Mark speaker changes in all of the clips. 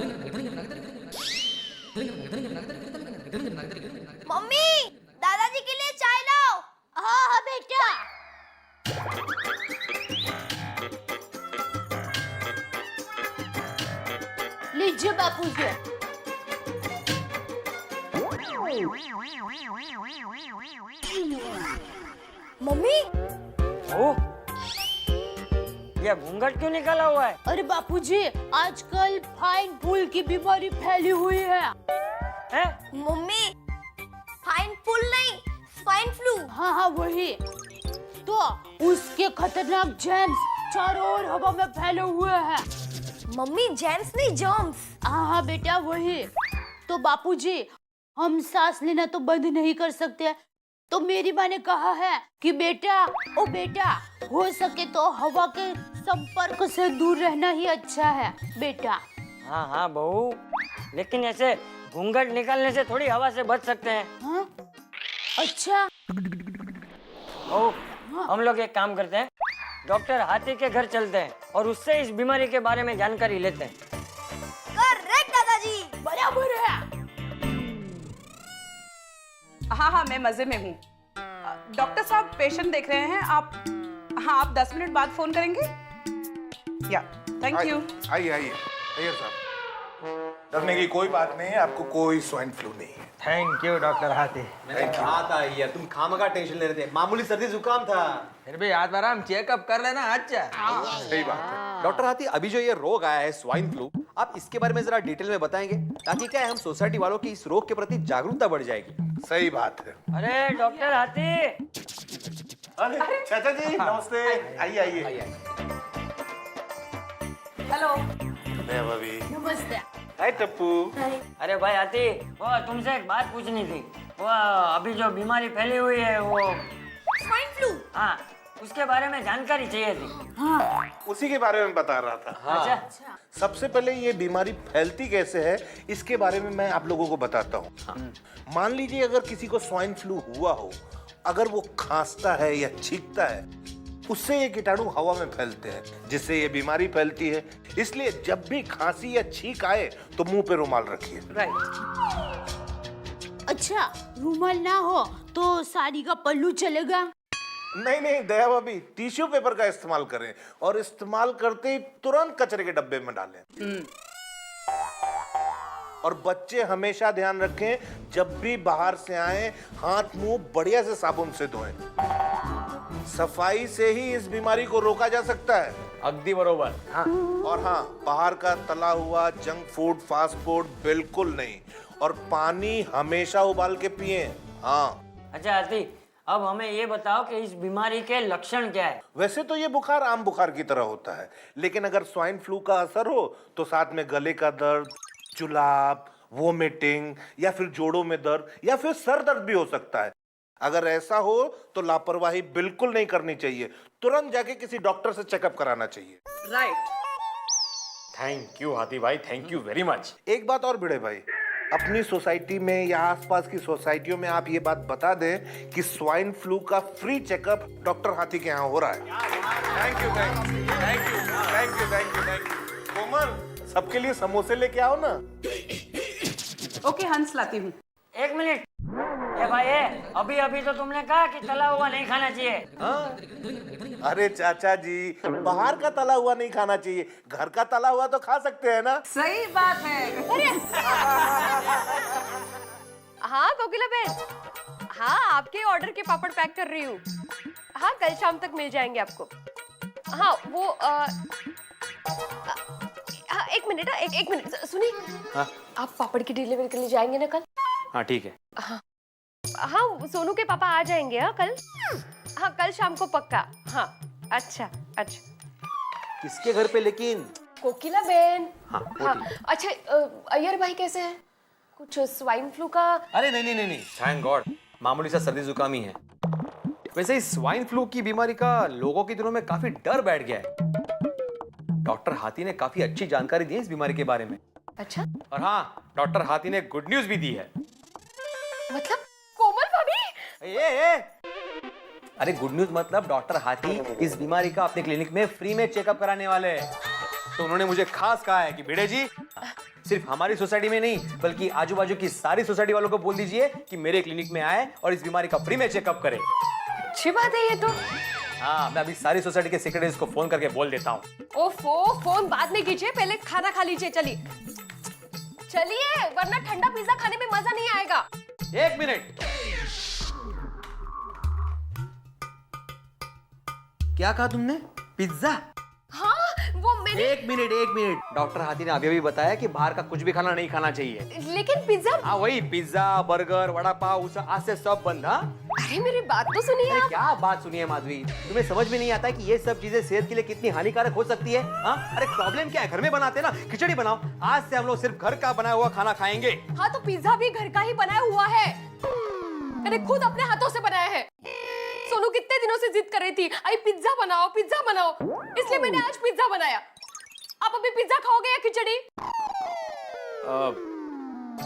Speaker 1: Mummy, दादाजी के लिए चाय लाओ। हाँ हाँ बेटा। लीजिए बापूजी। मम्मी,
Speaker 2: ओ, ये घूंघट क्यों निकाला हुआ है?
Speaker 1: अरे बापूजी, आजकल फाइन फूल की बीमारी फैली हुई है।
Speaker 2: हैं?
Speaker 1: मम्मी, फाइन फूल नहीं, स्वाइन फ्लू। हाँ हाँ वही। तो उसके खतरनाक जर्म्स चारों ओर हवा में फैले हुए हैं। मम्मी, जर्म्स नहीं, जर्म्स। हाँ हाँ बेटा वही। तो बापूजी, हम सांस लेना तो बंद नहीं कर सकते, तो मेरी माँ ने कहा है कि बेटा, ओ बेटा, हो सके तो हवा के संपर्क से दूर रहना ही अच्छा है बेटा।
Speaker 2: हाँ हाँ बहू, लेकिन ऐसे घूंघट निकालने से थोड़ी हवा से बच सकते हैं।
Speaker 1: हाँ? अच्छा।
Speaker 2: ओ, हम लोग एक काम करते हैं, डॉक्टर हाथी के घर चलते हैं और उससे इस बीमारी के बारे में जानकारी लेते हैं।
Speaker 1: करेक्ट दादाजी, बराबर है।
Speaker 3: हाँ हाँ, मैं मजे में हूँ। डॉक्टर साहब पेशेंट देख रहे हैं आप। हाँ, आप 10 मिनट बाद फोन करेंगे? या, थैंक यू।
Speaker 4: आइए आइए आइए साहब, डरने की कोई बात नहीं है, आपको कोई स्वाइन फ्लू नहीं है।
Speaker 5: थैंक यू डॉक्टर हाथी।
Speaker 6: मैंने कहा था यार, तुम खामखा टेंशन ले रहे थे, मामूली सर्दी जुकाम था।
Speaker 5: फिर भी आज बार हम चेकअप कर लेना अच्छा।
Speaker 4: सही बात है।
Speaker 6: डॉक्टर हाथी, अभी जो ये रोग आया है स्वाइन फ्लू, आप इसके बारे में जरा डिटेल में बताएंगे, ताकि क्या है हम सोसाइटी वालों की इस रोग के प्रति जागरूकता बढ़ जाएगी।
Speaker 4: सही बात है।
Speaker 2: अरे डॉक्टर हाथी,
Speaker 4: अरे चाचा जी नमस्ते, आइए आइए।
Speaker 3: हेलो।
Speaker 4: भाभी।
Speaker 1: नमस्ते।
Speaker 4: हाय टप्पू।
Speaker 2: अरे भाई हाथी, वो तुमसे एक बात पूछनी थी। वो अभी जो बीमारी फैली हुई है वो
Speaker 1: स्वाइन फ्लू।
Speaker 2: हाँ, उसके बारे में जानकारी चाहिए थी।
Speaker 1: हाँ।
Speaker 4: उसी के बारे में बता रहा था।
Speaker 2: अच्छा,
Speaker 4: सबसे पहले ये बीमारी फैलती कैसे है, इसके बारे में मैं आप लोगों को बताता हूँ। मान लीजिए अगर किसी को स्वाइन फ्लू हुआ हो, अगर वो खांसता है या छींकता है, उससे ये कीटाणु हवा में फैलते हैं, जिससे ये बीमारी फैलती है। इसलिए जब भी खांसी या छींक आए तो मुंह पे रुमाल रखिए।
Speaker 3: राइट।
Speaker 1: अच्छा, रुमाल ना हो तो साड़ी का पल्लू चलेगा?
Speaker 4: नहीं नहीं दया भाभी, टिश्यू पेपर का इस्तेमाल करें और इस्तेमाल करते ही तुरंत कचरे के डब्बे में डालें। और बच्चे हमेशा ध्यान रखें, जब भी बाहर से आए हाथ मुंह बढ़िया से साबुन से धोएं। सफाई से ही इस बीमारी को रोका जा सकता है।
Speaker 6: अगदी बरोबर।
Speaker 4: हाँ, और हाँ, बाहर का तला हुआ जंक फूड, फास्ट फूड बिल्कुल नहीं, और पानी हमेशा उबाल के पिए। हाँ।
Speaker 2: अच्छा हाथी, अब हमें ये बताओ कि इस बीमारी के लक्षण क्या है?
Speaker 4: वैसे तो ये बुखार आम बुखार की तरह होता है, लेकिन अगर स्वाइन फ्लू का असर हो तो साथ में गले का दर्द, जुलाब, वोमिटिंग, या फिर जोड़ों में दर्द, या फिर सर दर्द भी हो सकता है। अगर ऐसा हो तो लापरवाही बिल्कुल नहीं करनी चाहिए, तुरंत जाके किसी डॉक्टर से चेकअप कराना चाहिए।
Speaker 3: राइट।
Speaker 6: थैंक यू हाथी भाई, थैंक यू वेरी मच।
Speaker 4: एक बात और भिड़े भाई, अपनी सोसाइटी में या आसपास की सोसाइटियों में आप ये बात बता दें कि स्वाइन फ्लू का फ्री चेकअप डॉक्टर हाथी के यहाँ हो रहा है। Thank you thank you thank you thank you thank you thank you. Komal, सबके लिए समोसे लेके आओ ना।
Speaker 3: ओके हंस, लाती हूँ।
Speaker 2: एक मिनट, ए भाई अभी अभी तो तुमने कहा कि तला हुआ नहीं खाना चाहिए।
Speaker 4: अरे चाचा जी, बाहर का तला हुआ नहीं खाना चाहिए, घर का तला हुआ तो खा सकते हैं ना।
Speaker 3: सही बात है।
Speaker 7: हाँ कोकिला बहन, हाँ आपके ऑर्डर के पापड़ पैक कर रही हूँ। हाँ कल शाम तक मिल जाएंगे आपको। हाँ वो हाँ, एक मिनट, एक मिनट सुनिए।
Speaker 6: हाँ?
Speaker 7: आप पापड़ की डिलीवरी के लिए जाएंगे ना कल?
Speaker 6: हाँ ठीक है।
Speaker 7: हाँ सोनू के पापा आ जाएंगे। हाँ कल, हाँ कल शाम को पक्का। हाँ अच्छा अच्छा।
Speaker 6: किसके घर पे लेकिन?
Speaker 7: कोकिला बहन।
Speaker 6: हाँ,
Speaker 7: हाँ अच्छा, अय्यर भाई कैसे हैं? कुछ स्वाइन फ्लू का?
Speaker 6: अरे नहीं नहीं नहीं नहीं, थैंक गॉड, मामूली सा सर्दी जुकाम ही है। वैसे इस स्वाइन फ्लू की बीमारी का लोगों के दिलों में काफी डर बैठ गया है। डॉक्टर हाथी ने काफी अच्छी जानकारी दी है इस बीमारी के बारे में।
Speaker 7: अच्छा,
Speaker 6: और हाँ, डॉक्टर हाथी ने गुड न्यूज भी दी है।
Speaker 7: मतलब कोमल भाभी?
Speaker 6: ए, अरे गुड न्यूज मतलब डॉक्टर हाथी इस बीमारी का अपने क्लिनिक में फ्री में चेकअप कराने वाले हैं। तो उन्होंने मुझे खास कहा है कि भिड़े जी, सिर्फ हमारी सोसाइटी में नहीं बल्कि आजू बाजू की सारी सोसाइटी वालों को बोल दीजिए कि मेरे क्लिनिक में आए और इस बीमारी का फ्री में चेकअप करें।
Speaker 7: अच्छी बात है ये तो।
Speaker 6: हाँ, मैं अभी सारी सोसाइटी के सेक्रेटरीज को फोन करके बोल देता हूँ।
Speaker 7: ओफो, फोन बाद में कीजिए, पहले खाना खा लीजिए। चलिए चलिए, वरना ठंडा पिज्जा खाने में मजा नहीं आएगा।
Speaker 6: 1 मिनट। क्या कहा तुमने? पिज्जा?
Speaker 7: हाँ, वो मैंने।
Speaker 6: 1 मिनट 1 मिनट। डॉक्टर हाथी ने अभी बताया कि बाहर का कुछ भी खाना नहीं खाना चाहिए।
Speaker 7: लेकिन पिज्जा।
Speaker 6: हाँ, वही पिज्जा, बर्गर, वड़ा पाव, आज से सब बंद। हाँ,
Speaker 7: अरे मेरी बात तो सुनिए
Speaker 6: अरे
Speaker 7: आप।
Speaker 6: क्या बात सुनिए माधवी, तुम्हें समझ में नहीं आता कि ये सब चीजें सेहत के लिए कितनी हानिकारक हो सकती है? हाँ, अरे प्रॉब्लम क्या है? घर में बनाते ना, खिचड़ी बनाओ। आज से हम लोग सिर्फ घर का बनाया हुआ खाना खाएंगे।
Speaker 7: हाँ, तो पिज्जा भी घर का ही बनाया हुआ है। मैंने खुद अपने हाथों से बनाया है। सोनू कितने दिनों से जिद कर रही थी, आई पिज्जा बनाओ, इसलिए मैंने आज पिज्जा बनाया। आप अभी पिज्जा खाओगे या खिचड़ी?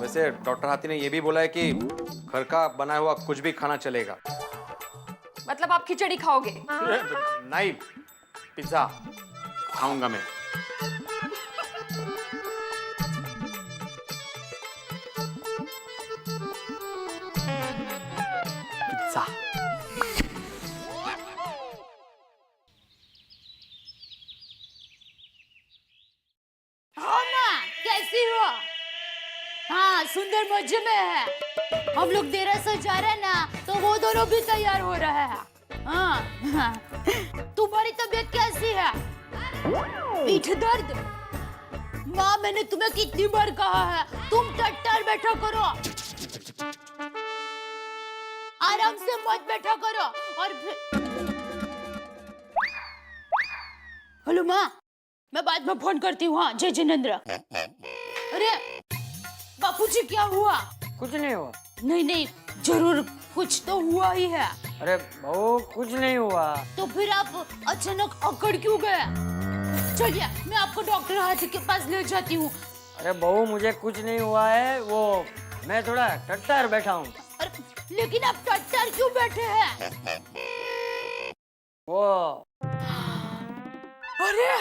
Speaker 6: वैसे डॉक्टर हाथी ने ये भी बोला है कि घर का बनाया हुआ कुछ भी खाना चलेगा।
Speaker 7: मतलब आप खिचड़ी खाओगे?
Speaker 6: नहीं, पिज्जा खाऊंगा मैं। पिज्जा।
Speaker 1: कैसी हो? हाँ, सुंदर मजे में है। हम लोग देरासर जा रहे हैं ना, तो वो दोनों भी तैयार हो रहे हैं। हाँ, तुम्हारी तबीयत कैसी है? पीठ दर्द? माँ, मैंने तुम्हें कितनी बार कहा है, तुम टट्टर बैठा करो, आराम से मत बैठा करो। और हेलो माँ, मैं बाद में फोन करती हूँ। हाँ, जय जिनेंद्र। अरे बापूजी, क्या हुआ?
Speaker 2: कुछ नहीं हुआ।
Speaker 1: नहीं, जरूर कुछ तो हुआ ही है।
Speaker 2: अरे बहू, कुछ नहीं हुआ।
Speaker 1: तो फिर आप अचानक अकड़ क्यों गए? चलिए, मैं आपको डॉक्टर हाथी के पास ले जाती हूँ।
Speaker 2: अरे बहू, मुझे कुछ नहीं हुआ है, वो मैं थोड़ा टट्टर बैठा हूँ।
Speaker 1: लेकिन आप टट्टर क्यों बैठे हैं?
Speaker 2: वो
Speaker 1: अरे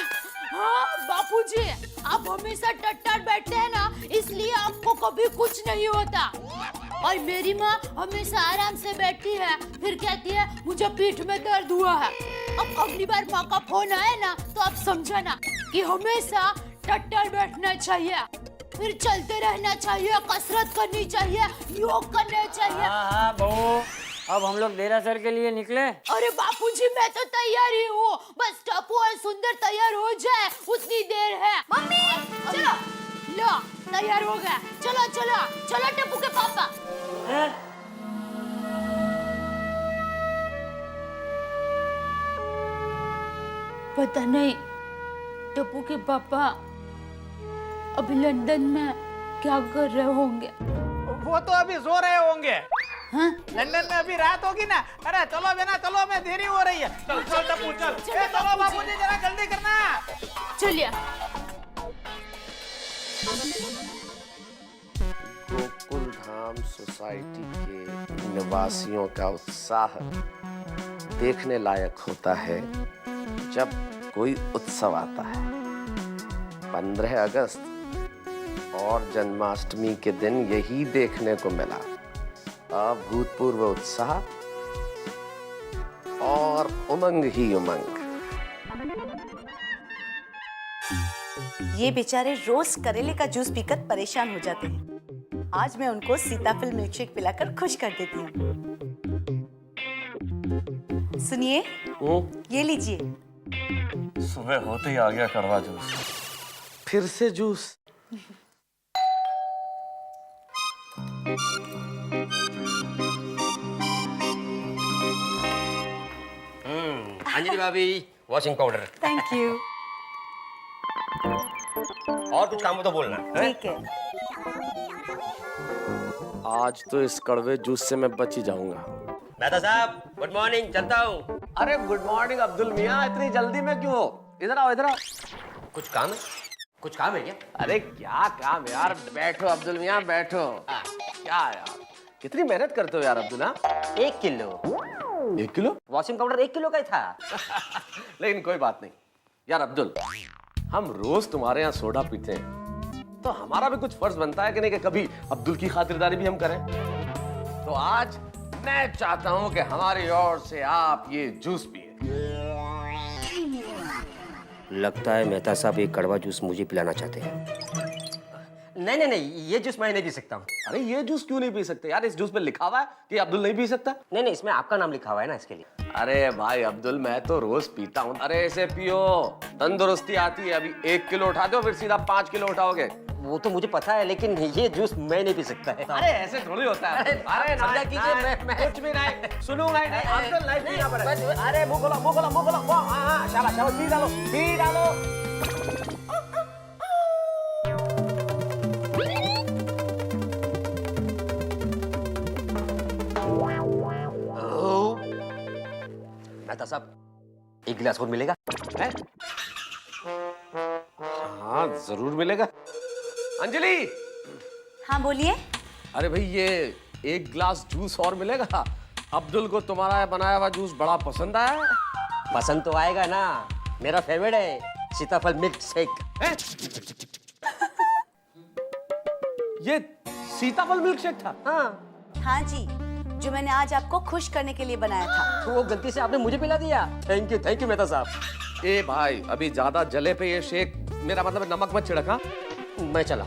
Speaker 1: हाँ बापूजी, आप हमेशा टट्टर बैठते हैं ना, इसलिए आपको कभी कुछ नहीं होता। और मेरी माँ हमेशा आराम से बैठती है, फिर कहती है मुझे पीठ में दर्द हुआ है। अब अगली बार माँ का फोन आए ना, तो आप समझना कि हमेशा टट्टर बैठना चाहिए, फिर चलते रहना चाहिए, कसरत करनी चाहिए, योग करना चाहिए।
Speaker 2: हाँ बहू, अब हम लोग देरासर के लिए निकले।
Speaker 1: अरे बापूजी, मैं तो तैयार ही हूँ, बस टप्पू और सुंदर तैयार हो जाए, उतनी देर है। मम्मी, चलो। लो, तैयार हो गया। चलो चलो चलो टप्पू के पापा। पता नहीं टप्पू के पापा अभी लंदन में क्या कर रहे होंगे।
Speaker 5: वो तो अभी सो रहे होंगे।
Speaker 1: हाँ?
Speaker 5: लंदन में अभी रात होगी ना। अरे चलो बेना, चलो, मैं देरी हो रही है। चल टप्पू चल। चलो बापूजी, जरा जल्दी करना।
Speaker 1: चलिए।
Speaker 8: गोकुल धाम सोसाइटी के निवासियों का उत्साह देखने लायक होता है जब कोई उत्सव आता है। 15 अगस्त और जन्माष्टमी के दिन यही देखने को मिला, अभूतपूर्व उत्साह और उमंग ही उमंग।
Speaker 9: ये बेचारे रोज करेले का जूस पीकर परेशान हो जाते हैं। आज मैं उनको सीताफल मिल्कशेक पिलाकर खुश कर देती हूँ। सुनिए, ये लीजिए।
Speaker 10: सुबह होते ही आ गया कड़वा जूस।
Speaker 8: फिर से जूस?
Speaker 11: अंजलि भाभी, वॉशिंग पाउडर।
Speaker 9: Thank you.
Speaker 11: और कुछ काम हो तो बोलना।
Speaker 9: ठीक है।
Speaker 8: आज तो इस कड़वे जूस से मैं बच ही जाऊंगा।
Speaker 11: मेहता साहब, गुड मॉर्निंग, चलता हूँ।
Speaker 8: अरे गुड मॉर्निंग अब्दुल मियाँ, इतनी जल्दी में क्यों हो? इधर आओ इधर आओ।
Speaker 11: कुछ काम है? कुछ काम है क्या?
Speaker 8: अरे क्या काम है यार, बैठो अब्दुल मियाँ बैठो। क्या यार, कितनी मेहनत करते हो यार Abdul.
Speaker 11: 1 kilo.
Speaker 8: 1 kilo?
Speaker 11: Washing powder 1 kilo का ही था।
Speaker 8: लेकिन कोई बात नहीं यार अब्दुल, हम रोज तुम्हारे यहाँ सोडा पीते हैं, तो हमारा भी कुछ फर्ज बनता है कि नहीं कि कभी अब्दुल की खातिरदारी भी हम करें। तो आज मैं चाहता हूं कि हमारी ओर से आप ये जूस पिए।
Speaker 11: लगता है मेहता साहब ये कड़वा जूस मुझे पिलाना चाहते हैं। नहीं नहीं नहीं, ये जूस मैं नहीं पी सकता हूँ।
Speaker 8: अरे ये जूस क्यों नहीं पी सकते यार? इस जूस पे लिखा हुआ है कि अब्दुल नहीं पी सकता।
Speaker 11: नहीं नहीं, इसमें आपका नाम लिखा हुआ है ना, इसके लिए।
Speaker 8: अरे भाई अब्दुल, मैं तो रोज पीता हूँ। अरे इसे पियो, तंदुरुस्ती आती है। अभी 1 किलो उठा दो, फिर सीधा 5 किलो उठाओगे।
Speaker 11: वो तो मुझे पता है, लेकिन ये जूस मैं नहीं पी सकता है।
Speaker 8: अरे ऐसे थोड़ी होता है। अरे
Speaker 11: समझा कीजिए, मैं
Speaker 8: कुछ भी नहीं सुनूंगा ही नहीं। अब्दुल नहीं पीना पड़ेगा। अरे मुंह खोलो, मुंह खोलो, मुंह खोलो। हाँ, शाबाश शाबाश, पी डालो, पी डालो।
Speaker 11: मेहता साहब, 1 गिलास और मिलेगा?
Speaker 8: है? हाँ जरूर मिलेगा। अंजलि,
Speaker 9: हाँ बोलिए।
Speaker 8: अरे भाई ये 1 गिलास जूस और मिलेगा। अब्दुल को तुम्हारा बनाया हुआ जूस बड़ा पसंद आया।
Speaker 11: पसंद तो आएगा ना, मेरा फेवरेट है सीताफल मिल्क शेक।
Speaker 8: ये सीताफल मिल्क शेक था?
Speaker 9: हाँ जी, जो मैंने आज आपको खुश करने के लिए बनाया था।
Speaker 11: तो वो गलती से आपने मुझे पिला दिया। थैंक यू मेहता साहब।
Speaker 8: ए भाई, अभी ज्यादा जले पे ये शेक, मेरा मतलब नमक मत छिड़का।
Speaker 11: मैं चला।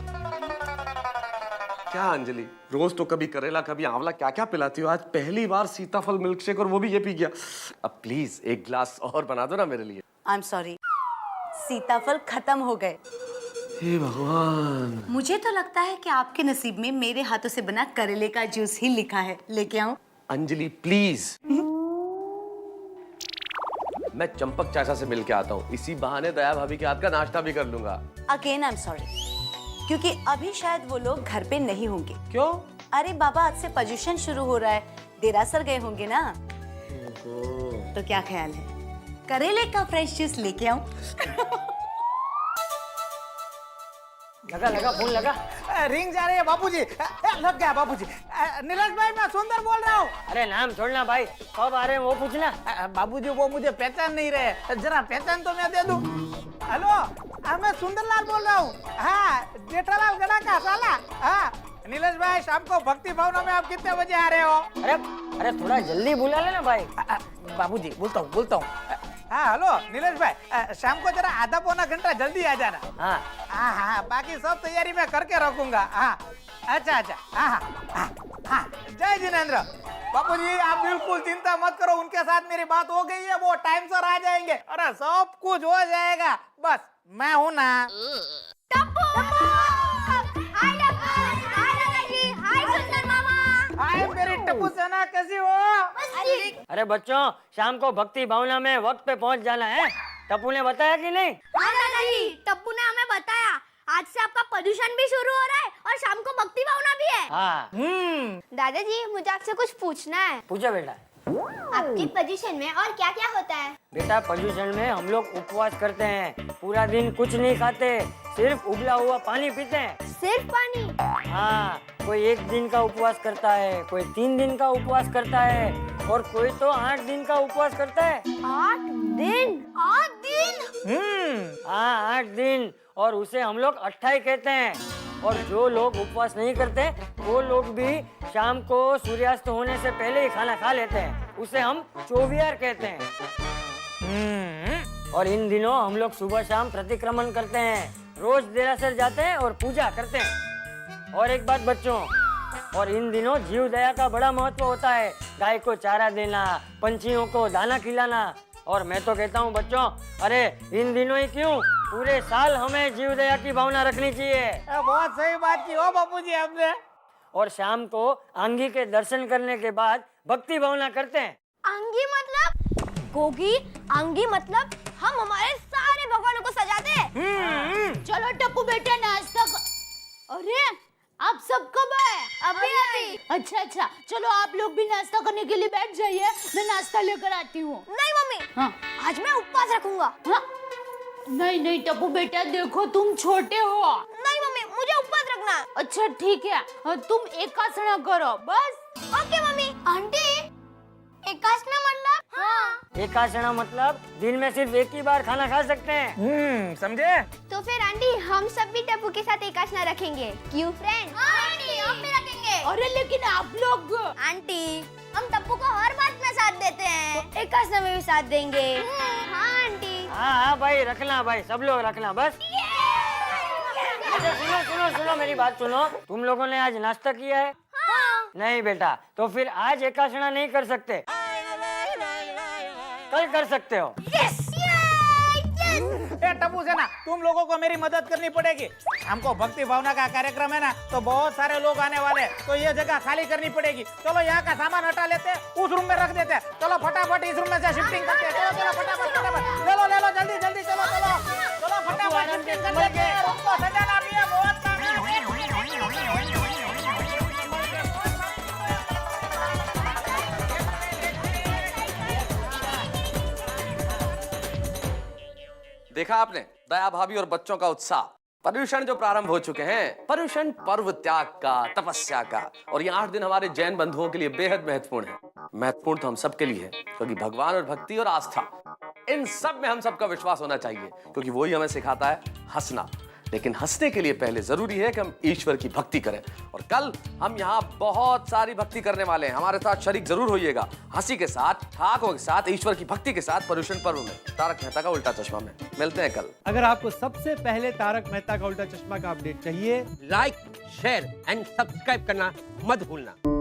Speaker 8: क्या अंजलि, रोज तो कभी करेला कभी आंवला क्या क्या पिलाती हो, आज पहली बार सीताफल मिल्क शेक, और वो भी ये पी गया। अब प्लीज 1 गिलास और बना दो ना मेरे लिए।
Speaker 9: आई एम सॉरी, सीताफल खत्म हो गए।
Speaker 8: हे भगवान।
Speaker 9: मुझे तो लगता है कि आपके नसीब में मेरे हाथों से बना करेले का जूस ही लिखा है। लेके आऊं?
Speaker 8: अंजलि प्लीज। मैं चंपक चाचा से मिल के आता हूँ, इसी बहाने दया भाभी के हाथ का नाश्ता भी कर लूंगा।
Speaker 9: अगेन आई एम सॉरी, क्योंकि अभी शायद वो लोग घर पे नहीं होंगे।
Speaker 8: क्यों?
Speaker 9: अरे बाबा, आज से पोल्यूशन शुरू हो रहा है, देरासर गए होंगे ना। तो क्या ख्याल है, करेले का फ्रेश जूस लेके आऊं?
Speaker 2: लगा लगा फोन लगा।
Speaker 5: रिंग जा रही है बापूजी। लग गया बापूजी। नीरज भाई, मैं सुंदर बोल रहा हूँ।
Speaker 2: अरे नाम छोड़ना भाई, कब आ रहे हैं वो पूछना।
Speaker 5: बाबूजी वो मुझे पहचान नहीं रहे, जरा पहचान तो मैं दे दूं। हेलो, मैं सुंदरलाल बोल रहा हूँ। हाँ, जेठालाल गड़ा का साला। हाँ नीरज भाई, शाम को भक्ति भवना में आप कितने बजे आ रहे हो?
Speaker 2: अरे अरे थोड़ा जल्दी बुला लेना भाई।
Speaker 5: बाबूजी बोलता हूँ। हाँ हेलो नीरज भाई, शाम को जरा आधा पौना घंटा जल्दी आ जाना।
Speaker 2: हाँ
Speaker 5: हाँ, बाकी सब तैयारी मैं करके रखूंगा। हाँ अच्छा। हाँ, जय जिनेंद्र। बापूजी आप बिल्कुल चिंता मत करो, उनके साथ मेरी बात हो गई है, वो टाइम से आ जाएंगे। अरे सब कुछ हो जाएगा, बस मैं हूँ ना। हाय मेरी टप्पू सेना, कैसी हो?
Speaker 2: अरे बच्चों, शाम को भक्ति भावना में वक्त पे पहुंच जाना है। टप्पू ने बताया कि नहीं?
Speaker 1: हाँ दादाजी, टप्पू ने हमें बताया। आज से आपका प्रदूषण भी शुरू हो रहा है और शाम को भक्ति भावना भी है।
Speaker 2: हाँ।
Speaker 1: दादाजी, मुझे आपसे कुछ पूछना है।
Speaker 2: पूछो बेटा।
Speaker 1: आपकी पोजीशन में और क्या क्या होता है?
Speaker 2: बेटा, पोल्यूशन में हम लोग उपवास करते हैं, पूरा दिन कुछ नहीं खाते, सिर्फ उबला हुआ पानी पीते हैं।
Speaker 1: सिर्फ पानी?
Speaker 2: हाँ, कोई 1 दिन का उपवास करता है, कोई 3 दिन का उपवास करता है, और कोई तो 8 दिन का उपवास करता है।
Speaker 1: 8 दिन? 8 दिन?
Speaker 2: हाँ 8 दिन, और उसे हम लोग 28 कहते हैं। और जो लोग उपवास नहीं करते, वो लोग भी शाम को सूर्यास्त होने से पहले ही खाना खा लेते हैं, उसे हम चौवियार कहते हैं। और इन दिनों हम लोग सुबह शाम प्रतिक्रमण करते हैं, रोज देरासर जाते हैं और पूजा करते हैं। और एक बात बच्चों, और इन दिनों जीव दया का बड़ा महत्व होता है, गाय को चारा देना, पंछियों को दाना खिलाना। और मैं तो कहता हूँ बच्चों, अरे इन दिनों ही क्यों, पूरे साल हमें जीव दया की भावना रखनी चाहिए।
Speaker 5: बहुत सही बात की हो बापूजी आपने।
Speaker 2: और शाम को आंगी के दर्शन करने के बाद भक्ति भावना करते हैं।
Speaker 1: आंगी मतलब? गोगी, आंगी मतलब हम हमारे सारे भगवानों को सजाते हैं।
Speaker 7: चलो टप्पू बेटा, नाश्ता अरे आप सब कब आए?
Speaker 1: अभी।
Speaker 7: अच्छा, चलो आप लोग भी नाश्ता करने के लिए बैठ जाइए, मैं नाश्ता लेकर आती हूँ।
Speaker 1: नहीं मम्मी,
Speaker 7: हाँ?
Speaker 1: आज मैं उपवास रखूंगा।
Speaker 7: हाँ? नहीं टप्पू बेटा, देखो तुम छोटे हो।
Speaker 1: नहीं मम्मी, मुझे उपवास रखना है।
Speaker 7: अच्छा ठीक है, एकासना करो बस।
Speaker 1: Okay mummy. आंटी, एकासना मतलब
Speaker 2: एकाशना मतलब दिन में सिर्फ एक ही बार खाना खा सकते हैं।
Speaker 5: समझे?
Speaker 1: तो फिर आंटी हम सब भी टप्पू के साथ एकाशना रखेंगे, क्यों फ्रेंड? आंटी हम भी रखेंगे। अरे लेकिन आप लोग। आंटी हम टप्पू को हर बात में साथ देते हैं, तो एकाशना में भी साथ देंगे। हाँ आंटी।
Speaker 2: हाँ भाई रखना, भाई सब लोग रखना बस। अच्छा सुनो सुनो सुनो, मेरी बात सुनो। तुम लोगों ने आज नाश्ता किया है? नहीं बेटा, तो फिर आज एकाशना नहीं कर सकते, कल कर सकते हो।
Speaker 5: ए टप्पू से ना तुम लोगों को मेरी मदद करनी पड़ेगी। हमको भक्ति भावना का कार्यक्रम है ना, तो बहुत सारे लोग आने वाले हैं, तो ये जगह खाली करनी पड़ेगी। चलो यहाँ का सामान हटा लेते हैं, उस रूम में रख देते हैं। चलो फटाफट इस रूम में से शिफ्टिंग करते हैं। चलो चलो फटाफट फटाफट ले लो जल्दी जल्दी। चलो चलो चलो फटाफट शिफ्टिंग कर लेते हैं। हमको सजाना भी है, बहुत काम है।
Speaker 8: देखा आपने दया भाभी और बच्चों का उत्साह। पर्युषण जो प्रारंभ हो चुके हैं, पर्युषण पर्व त्याग का, तपस्या का, और ये 8 दिन हमारे जैन बंधुओं के लिए बेहद महत्वपूर्ण है। महत्वपूर्ण तो हम सबके लिए है, क्योंकि भगवान और भक्ति और आस्था इन सब में हम सबका विश्वास होना चाहिए, क्योंकि वही हमें सिखाता है हंसना। लेकिन हंसने के लिए पहले जरूरी है कि हम ईश्वर की भक्ति करें, और कल हम यहाँ बहुत सारी भक्ति करने वाले हैं। हमारे साथ शरीक जरूर होइएगा, हंसी के साथ, ठहाकों के साथ, ईश्वर की भक्ति के साथ, पर्युषण पर्व में, तारक मेहता का उल्टा चश्मा में। मिलते हैं कल।
Speaker 12: अगर आपको सबसे पहले तारक मेहता का उल्टा चश्मा का अपडेट चाहिए,
Speaker 11: लाइक शेयर एंड सब्सक्राइब करना मत भूलना।